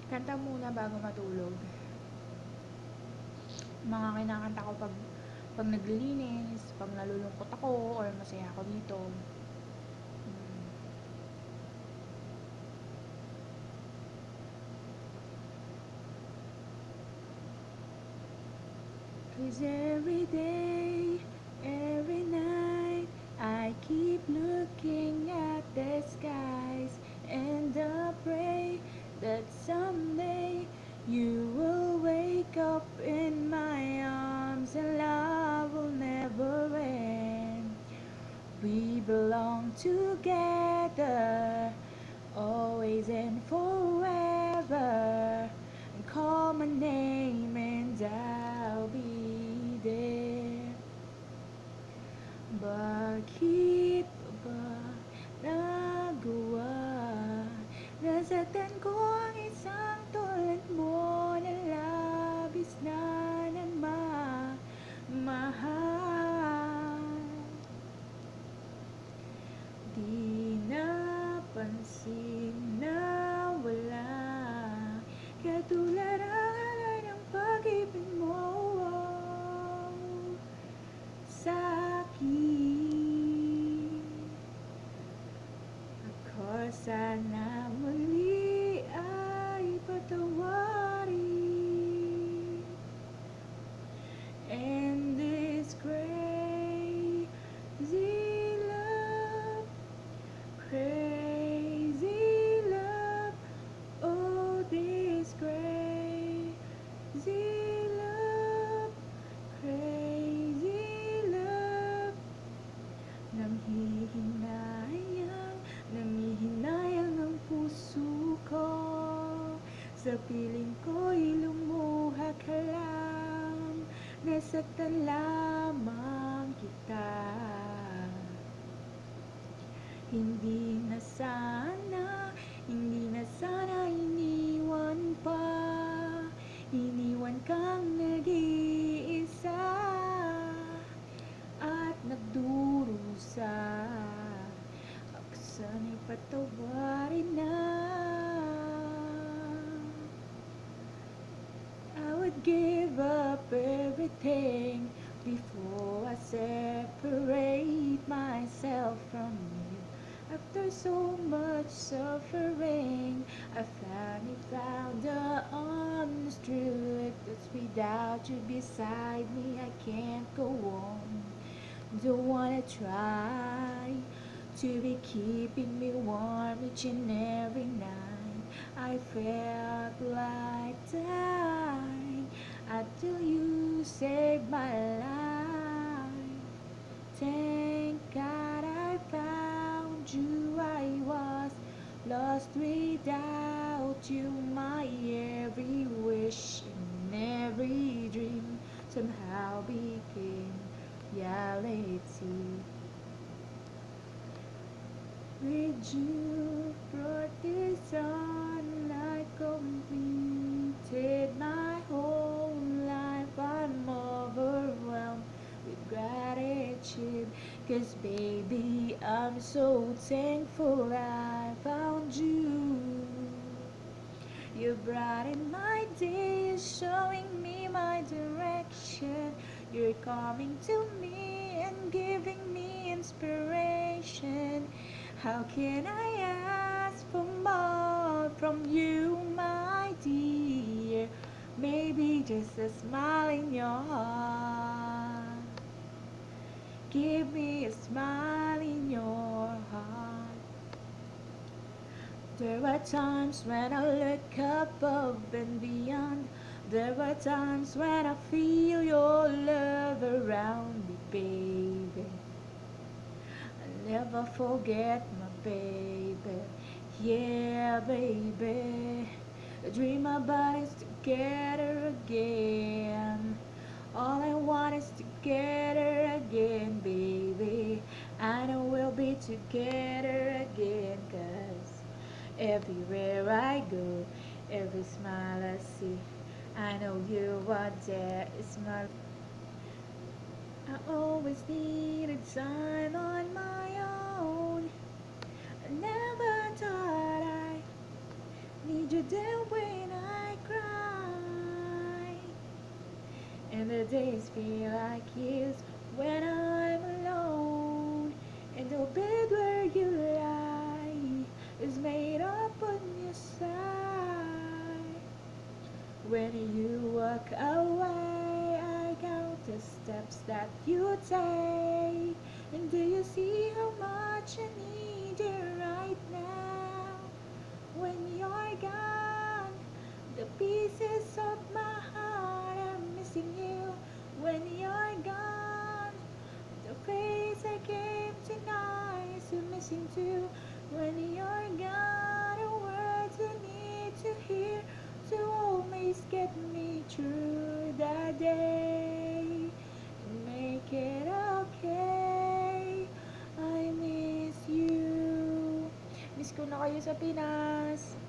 Kanta muna bago matulog. Mga kinakanta ko pag naglilinis, pag nalulungkot ako, or masaya ako dito. 'Cause every day, every night, I keep looking at the skies, and I pray that someday you will wake up in my arms and love will never end. We belong together, always and forever. And call my name and I'll be there. Bakit ba nagawa? Nasaktan ko ang isang tulad mo na labis na nagmamahal. Di napansin na wala katulad alay ng pag-ibig mo sa'kin. Ako sana muli ay patawarin. And this crazy love, crazy love, oh this crazy love, crazy love. Nanghihinayang ang puso ko, sa piling ko'y lumuha ka lang, nasaktan lamang kita. Hindi na sana iniwan kang nag-iisa at nagdurusa. Ako sana'y patawarin na. I would give up everything before I separate myself from you. After so much suffering, I finally found the honest truth. That's without you beside me, I can't go on. Don't wanna try to be keeping me warm each and every night. I felt like dying until you saved my life. Thank God I found you. I was lost without you. My every wish and every dream somehow became reality. With you brought this on, I completed my whole life. I'm overwhelmed with gratitude, 'cause baby, I'm so thankful I found you. You brighten my days, showing me my direction. You're coming to me and giving me inspiration. How can I ask for more from you, my dear? Maybe just a smile in your heart. Give me a smile in your heart. There are times when I look above and beyond. There are times when I feel your love around me, baby. I'll never forget my baby. Yeah, baby. I dream about us together again. All I want is together again, baby. I know we'll be together again, 'cause everywhere I go, every smile I see, I know you are there. It's my. I always needed time on my own. I never thought I need you there when The days feel like years when I'm alone, and the bed where you lie is made up on your side. When you walk away, I count the steps that you take. And do you see how much I need you right now? When you're gone, the pieces of my heart are missing you. When you're gone, the face I came to know is missing too. When you're gone, the words I need to hear to always get me through the day and make it okay. I miss you. Miss ko na kayo sa Pinas.